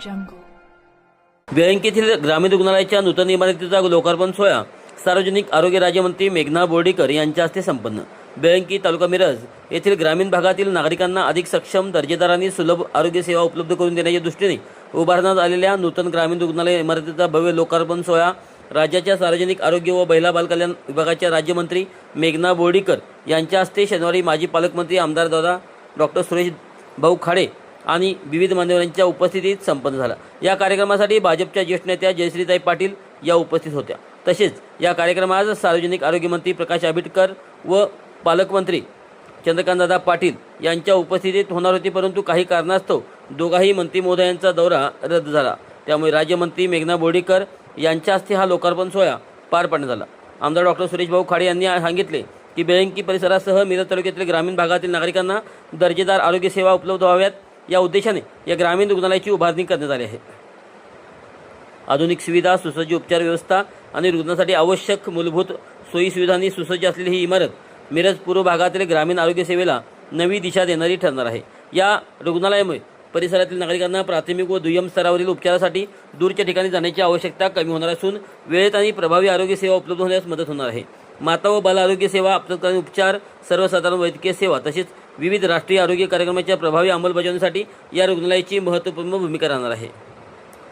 jungle. बँकेतील ग्रामीण रुग्णालयाच्या नूतन इमारतीचा लोकार्पण सोहळा सार्वजनिक आरोग्य राज्यमंत्री मेघना बोर्डीकर यांच्या हस्ते संपन्न। बँकी तालुका मिरज येथील ग्रामीण भागातील नागरिकांना अधिक सक्षम, दर्जेदार आणि सुलभ आरोग्य सेवा उपलब्ध करून देण्याच्या दृष्टीने उभारण्यात आलेल्या नूतन ग्रामीण रुग्णालय इमारतीचा भव्य लोकार्पण सोहळा राज्याच्या सार्वजनिक आरोग्य व महिला बालकल्याण विभागाच्या राज्यमंत्री मेघना बोर्डीकर यांच्या हस्ते शनिवारी माजी पालकमंत्री आमदार दादा डॉक्टर सुरेश भाऊ खाडे आणि विविध मान्यवरांच्या उपस्थितीत संपन्न झाला। या कार्यक्रमासाठी भाजपच्या ज्येष्ठ नेत्या जयश्रीताई पाटील या उपस्थित होत्या। तसेच या कार्यक्रमात सार्वजनिक आरोग्य मंत्री प्रकाश आंबेडकर व पालकमंत्री चंद्रकांतदादा पाटील यांच्या उपस्थितीत होणार होती, परंतु काही कारणास्तव दोघाही मंत्री महोदयांचा दौरा रद्द झाला। त्यामुळे राज्यमंत्री मेघना बोर्डीकर यांच्या हस्ते हा लोकार्पण सोहळा पार पाडण्यात आला। आमदार डॉक्टर सुरेश भाऊ खाडे यांनी सांगितले की बेळंकी परिसरासह मिरज तालुक्यातील ग्रामीण भागातील नागरिकांना दर्जेदार आरोग्य सेवा उपलब्ध व्हाव्यात या उद्देशाने या ग्रामीण रुग्णालयाची उभारणी करण्यात आली आहे। आधुनिक सुविधा, सुसज्ज उपचार व्यवस्था आणि रुग्णांसाठी आवश्यक मूलभूत सोयी सुविधांनी सुसज्ज असलेली ही इमारत मिरज पूर्व भागातील ग्रामीण आरोग्य सेवेला नवी दिशा देणारी ठरणार आहे। या रुग्णालयामुळे परिसरातील नागरिकांना प्राथमिक व दुय्यम स्तरावरील उपचारासाठी दूरच्या ठिकाणी जाण्याची आवश्यकता कमी होणार असून वेळेत आणि प्रभावी आरोग्य सेवा उपलब्ध होण्यास मदत होणार आहे। माता व बाल आरोग्य सेवा, आपत्कालीन उपचार, सर्वसाधारण वैद्यकीय सेवा तसेच विविध राष्ट्रीय आरोग्य कार्यक्रमाच्या प्रभावी अंमलबजावणीसाठी या रुग्णालयाची महत्त्वपूर्ण भूमिका राहणार आहे।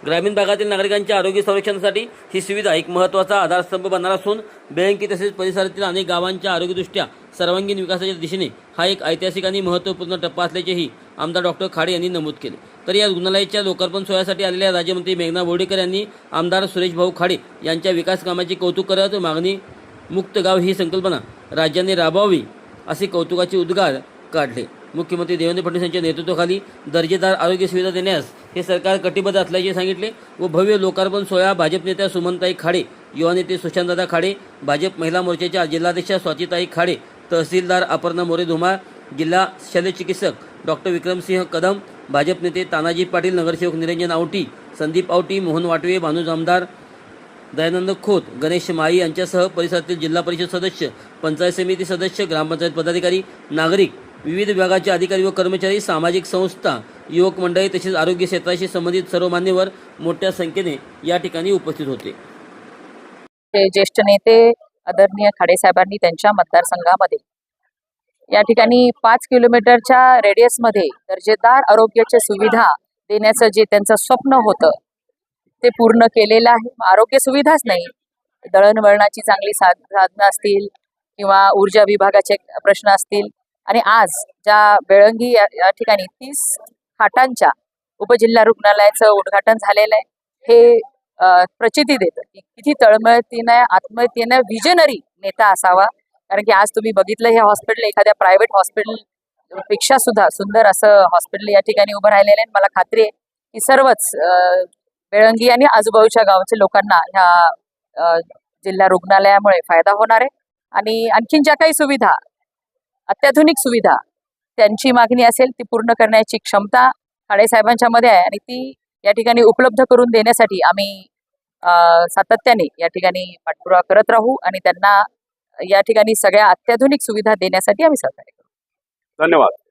ग्रामीण भागातील नागरिकांच्या आरोग्य संरक्षणासाठी ही सुविधा एक महत्त्वाचा आधारस्तंभ बनणार असून बेळंकी तसेच परिसरातील अनेक गावांच्या आरोग्यदृष्ट्या सर्वांगीण विकासाच्या दिशेने हा एक ऐतिहासिक आणि महत्त्वपूर्ण टप्पा असल्याचेही आमदार डॉक्टर खाडे यांनी नमूद केले। तर या रुग्णालयाच्या लोकार्पण सोहळ्यासाठी आलेल्या राज्यमंत्री मेघना बोर्डीकर यांनी आमदार सुरेश भाऊ खाडे यांच्या विकास कामाचे कौतुक करत मागणी मुक्त गाव ही संकल्पना राज्याने राबवावी असे कौतुकाचे उद्गार काढले। मुख्यमंत्री देवेंद्र फडणवीस यांच्या नेतृत्वाखाली दर्जेदार आरोग्य सुविधा देण्यास हे सरकार कटिबद्ध असल्याचे सांगितले व भव्य लोकार्पण सोहळा भाजप नेत्या सुमनताई खाडे, युवा नेते सुशांतदादा खाडे, भाजप महिला मोर्चाच्या जिल्हाध्यक्षा स्वातीताई खाडे, तहसीलदार अपर्णा मोरे धुमाळ, जिल्हा शल्यचिकित्सक डॉक्टर विक्रमसिंह कदम, भाजप नेते तानाजी पाटील, नगरसेवक निरंजन आवटी, संदीप आवटी, मोहन वाटवे, भानू आमदार दयानंद खोत, गणेश माळी यांच्यासह परिसरातील जिल्हा परिषद सदस्य, पंचायत समिती सदस्य, ग्रामपंचायत पदाधिकारी, नागरिक, विविध विभागाचे अधिकारी व कर्मचारी, सामाजिक संस्था, युवक मंडळी तसेच आरोग्य क्षेत्राशी संबंधित सर्व मान्यवर मोठ्या संख्येने या ठिकाणी उपस्थित होते। ज्येष्ठ नेते आदरणीय खाडे साहेबांनी त्यांच्या मतदारसंघामध्ये या ठिकाणी 5 किलोमीटरच्या रेडियसमध्ये दर्जेदार आरोग्याची सुविधा देण्याचं जे त्यांचं स्वप्न होतं ते पूर्ण केलेलं आहे। आरोग्य सुविधाच नाही, दळणवळणाची चांगली साधनं असतील किंवा ऊर्जा विभागाचे प्रश्न असतील आणि आज ज्या बेळंगी या ठिकाणी 30 खाटांच्या उपजिल्हा रुग्णालयाचं उद्घाटन झालेलं आहे हे प्रचिती देतं की किती तळमळतीनं आत्महत्येनं विजनरी नेता असावा। कारण की आज तुम्ही बघितलं हे हॉस्पिटल एखाद्या प्रायव्हेट हॉस्पिटल पेक्षा सुद्धा सुंदर असं हॉस्पिटल या ठिकाणी उभं राहिलेलं आहे। मला खात्री आहे की सर्वच बेळंगी आणि आजूबाजूच्या गावाच्या लोकांना ह्या जिल्हा रुग्णालयामुळे फायदा होणार आहे आणि आणखीन ज्या काही सुविधा, अत्याधुनिक सुविधा त्यांची मागणी असेल ती पूर्ण करण्याची क्षमता खाडे साहेबांच्या मध्ये आहे आणि ती या ठिकाणी उपलब्ध करून देण्यासाठी आम्ही सातत्याने या ठिकाणी पाठपुरावा करत राहू आणि त्यांना या ठिकाणी सगळ्या अत्याधुनिक सुविधा देण्यासाठी आम्ही सहकार्य करू। धन्यवाद।